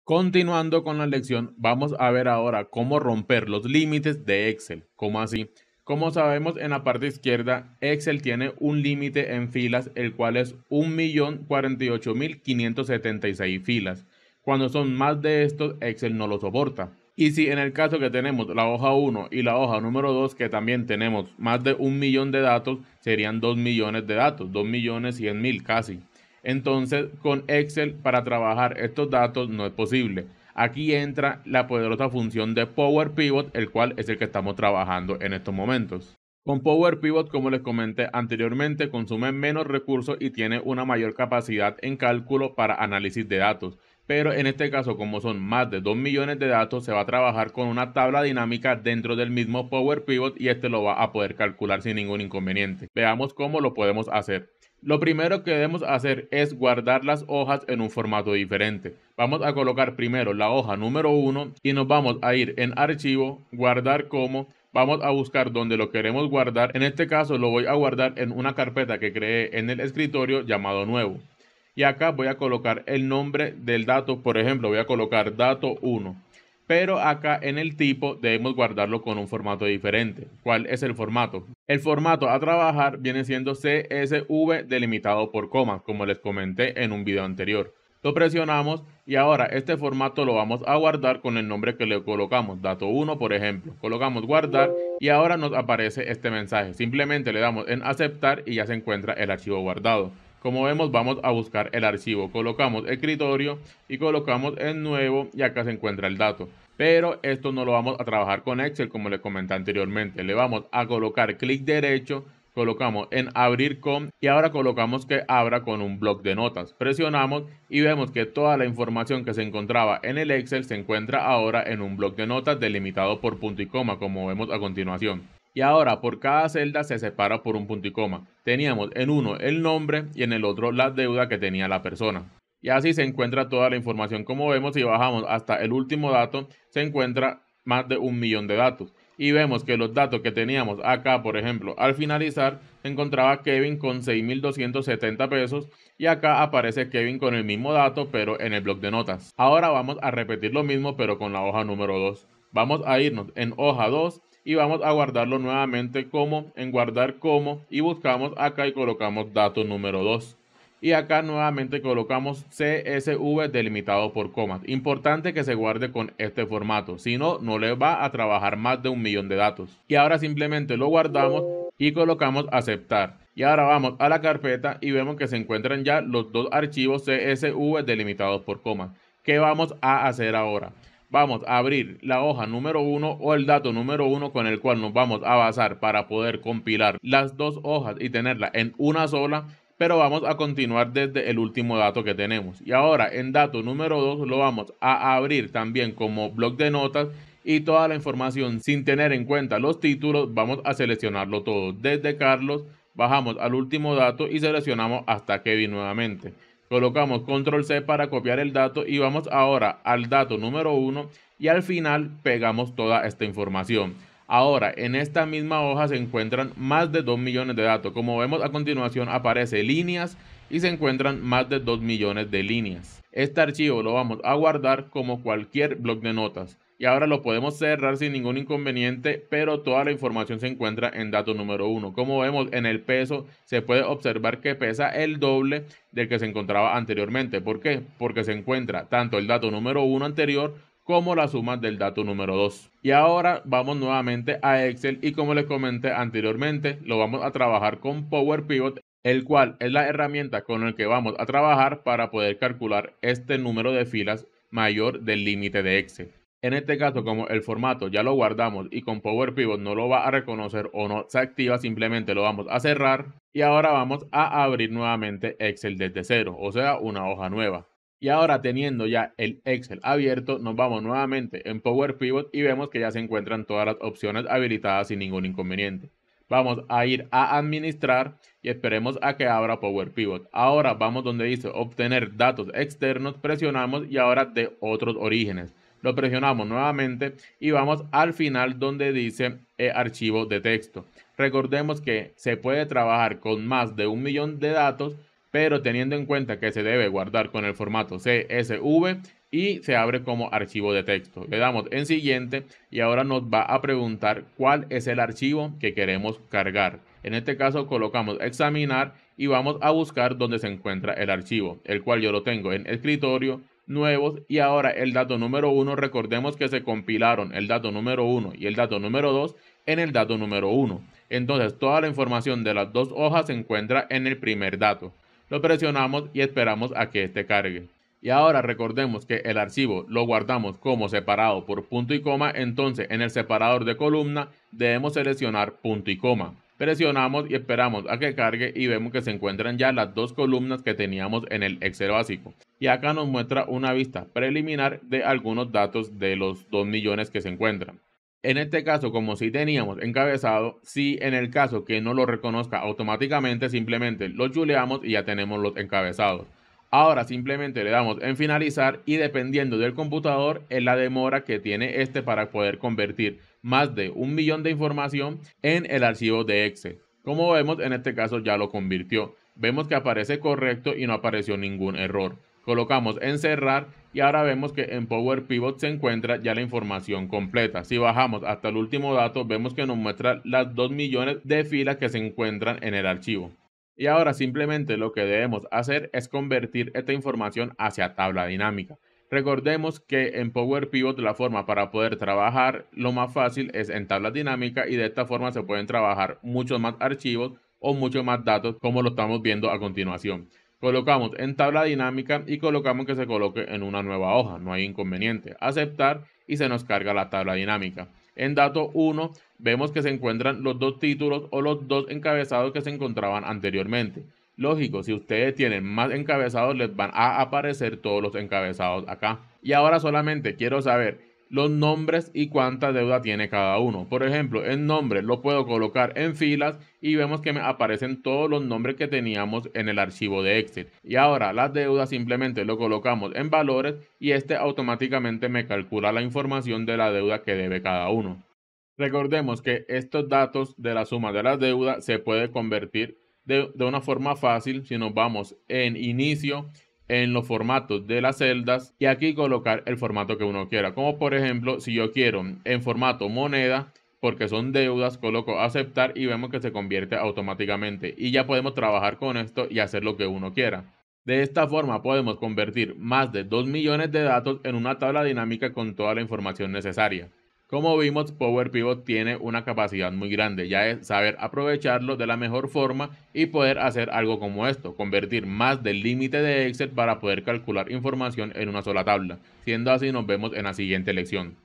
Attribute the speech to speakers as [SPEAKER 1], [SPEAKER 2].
[SPEAKER 1] Continuando con la lección, vamos a ver ahora cómo romper los límites de Excel. ¿Cómo así? Como sabemos, en la parte izquierda, Excel tiene un límite en filas, el cual es 1.048.576 filas. Cuando son más de estos, Excel no lo soporta. Y si en el caso que tenemos la hoja 1 y la hoja número 2, que también tenemos más de 1 millón de datos, serían 2 millones de datos, 2.100.000 casi. Entonces, con Excel para trabajar estos datos no es posible. Aquí entra la poderosa función de Power Pivot, el cual es el que estamos trabajando en estos momentos. Con Power Pivot, como les comenté anteriormente, consume menos recursos y tiene una mayor capacidad en cálculo para análisis de datos. Pero en este caso, como son más de 2 millones de datos, se va a trabajar con una tabla dinámica dentro del mismo Power Pivot y este lo va a poder calcular sin ningún inconveniente. Veamos cómo lo podemos hacer. Lo primero que debemos hacer es guardar las hojas en un formato diferente. Vamos a colocar primero la hoja número 1 y nos vamos a ir en archivo, guardar como, vamos a buscar donde lo queremos guardar. En este caso lo voy a guardar en una carpeta que creé en el escritorio llamado nuevo. Y acá voy a colocar el nombre del dato, por ejemplo voy a colocar dato 1. Pero acá en el tipo debemos guardarlo con un formato diferente. ¿Cuál es el formato? El formato a trabajar viene siendo CSV delimitado por comas, como les comenté en un video anterior. Lo presionamos y ahora este formato lo vamos a guardar con el nombre que le colocamos, dato 1 por ejemplo. Colocamos guardar y ahora nos aparece este mensaje. Simplemente le damos en aceptar y ya se encuentra el archivo guardado. Como vemos, vamos a buscar el archivo, colocamos escritorio y colocamos en nuevo y acá se encuentra el dato. Pero esto no lo vamos a trabajar con Excel como les comenté anteriormente. Le vamos a colocar clic derecho, colocamos en abrir con y ahora colocamos que abra con un bloc de notas. Presionamos y vemos que toda la información que se encontraba en el Excel se encuentra ahora en un bloc de notas delimitado por punto y coma, como vemos a continuación. Y ahora por cada celda se separa por un punto y coma. Teníamos en uno el nombre y en el otro la deuda que tenía la persona. Y así se encuentra toda la información. Como vemos, si bajamos hasta el último dato, se encuentra más de 1 millón de datos. Y vemos que los datos que teníamos acá, por ejemplo, al finalizar, se encontraba Kevin con 6.270 pesos y acá aparece Kevin con el mismo dato, pero en el bloc de notas. Ahora vamos a repetir lo mismo, pero con la hoja número 2. Vamos a irnos en hoja 2 y vamos a guardarlo nuevamente como en guardar como y buscamos acá y colocamos dato número 2 y acá nuevamente colocamos CSV delimitado por comas. Importante que se guarde con este formato, si no, no le va a trabajar más de 1 millón de datos. Y ahora simplemente lo guardamos y colocamos aceptar. Y ahora vamos a la carpeta y vemos que se encuentran ya los dos archivos CSV delimitados por comas. ¿Qué vamos a hacer ahora? Vamos a abrir la hoja número 1 o el dato número 1 con el cual nos vamos a basar para poder compilar las dos hojas y tenerla en una sola, pero vamos a continuar desde el último dato que tenemos. Y ahora en dato número 2 lo vamos a abrir también como bloc de notas y toda la información sin tener en cuenta los títulos, vamos a seleccionarlo todo. Desde Carlos bajamos al último dato y seleccionamos hasta Kevin nuevamente. Colocamos control C para copiar el dato y vamos ahora al dato número 1 y al final pegamos toda esta información. Ahora, en esta misma hoja se encuentran más de 2 millones de datos. Como vemos a continuación aparece líneas y se encuentran más de 2 millones de líneas. Este archivo lo vamos a guardar como cualquier bloc de notas. Y ahora lo podemos cerrar sin ningún inconveniente, pero toda la información se encuentra en dato número 1. Como vemos en el peso, se puede observar que pesa el doble del que se encontraba anteriormente. ¿Por qué? Porque se encuentra tanto el dato número 1 anterior como la suma del dato número 2. Y ahora vamos nuevamente a Excel y como les comenté anteriormente, lo vamos a trabajar con Power Pivot, el cual es la herramienta con la que vamos a trabajar para poder calcular este número de filas mayor del límite de Excel. En este caso, como el formato ya lo guardamos y con Power Pivot no lo va a reconocer o no se activa, simplemente lo vamos a cerrar y ahora vamos a abrir nuevamente Excel desde cero, o sea, una hoja nueva. Y ahora teniendo ya el Excel abierto, nos vamos nuevamente en Power Pivot y vemos que ya se encuentran todas las opciones habilitadas sin ningún inconveniente. Vamos a ir a administrar y esperemos a que abra Power Pivot. Ahora vamos donde dice obtener datos externos, presionamos y ahora de otros orígenes. Lo presionamos nuevamente y vamos al final donde dice archivo de texto. Recordemos que se puede trabajar con más de 1 millón de datos, pero teniendo en cuenta que se debe guardar con el formato CSV, y se abre como archivo de texto. Le damos en siguiente y ahora nos va a preguntar cuál es el archivo que queremos cargar. En este caso colocamos examinar y vamos a buscar dónde se encuentra el archivo, el cual yo lo tengo en escritorio, nuevos, y ahora el dato número 1, recordemos que se compilaron el dato número 1 y el dato número 2 en el dato número 1. Entonces toda la información de las dos hojas se encuentra en el primer dato. Lo presionamos y esperamos a que este cargue. Y ahora recordemos que el archivo lo guardamos como separado por punto y coma, entonces en el separador de columna debemos seleccionar punto y coma. Presionamos y esperamos a que cargue y vemos que se encuentran ya las dos columnas que teníamos en el Excel básico. Y acá nos muestra una vista preliminar de algunos datos de los 2 millones que se encuentran. En este caso, como si teníamos encabezado, si en el caso que no lo reconozca automáticamente, simplemente lo chuleamos y ya tenemos los encabezados. Ahora simplemente le damos en finalizar y dependiendo del computador es la demora que tiene este para poder convertir más de 1 millón de información en el archivo de Excel. Como vemos, en este caso ya lo convirtió. Vemos que aparece correcto y no apareció ningún error. Colocamos en cerrar y ahora vemos que en Power Pivot se encuentra ya la información completa. Si bajamos hasta el último dato, vemos que nos muestra las 2 millones de filas que se encuentran en el archivo. Y ahora simplemente lo que debemos hacer es convertir esta información hacia tabla dinámica. Recordemos que en Power Pivot la forma para poder trabajar lo más fácil es en tabla dinámica y de esta forma se pueden trabajar muchos más archivos o muchos más datos como lo estamos viendo a continuación. Colocamos en tabla dinámica y colocamos que se coloque en una nueva hoja, no hay inconveniente. Aceptar y se nos carga la tabla dinámica. En dato 1 vemos que se encuentran los dos títulos o los dos encabezados que se encontraban anteriormente. Lógico, si ustedes tienen más encabezados les van a aparecer todos los encabezados acá. Y ahora solamente quiero saber los nombres y cuánta deuda tiene cada uno. Por ejemplo, en nombre lo puedo colocar en filas y vemos que me aparecen todos los nombres que teníamos en el archivo de Excel. Y ahora las deudas simplemente lo colocamos en valores y este automáticamente me calcula la información de la deuda que debe cada uno. Recordemos que estos datos de la suma de las deudas se puede convertir de una forma fácil si nos vamos en inicio, en los formatos de las celdas y aquí colocar el formato que uno quiera. Como por ejemplo, si yo quiero en formato moneda, porque son deudas, coloco aceptar y vemos que se convierte automáticamente. Y ya podemos trabajar con esto y hacer lo que uno quiera. De esta forma podemos convertir más de 2 millones de datos en una tabla dinámica con toda la información necesaria. Como vimos, Power Pivot tiene una capacidad muy grande, ya es saber aprovecharlo de la mejor forma y poder hacer algo como esto, convertir más del límite de Excel para poder calcular información en una sola tabla. Siendo así, nos vemos en la siguiente lección.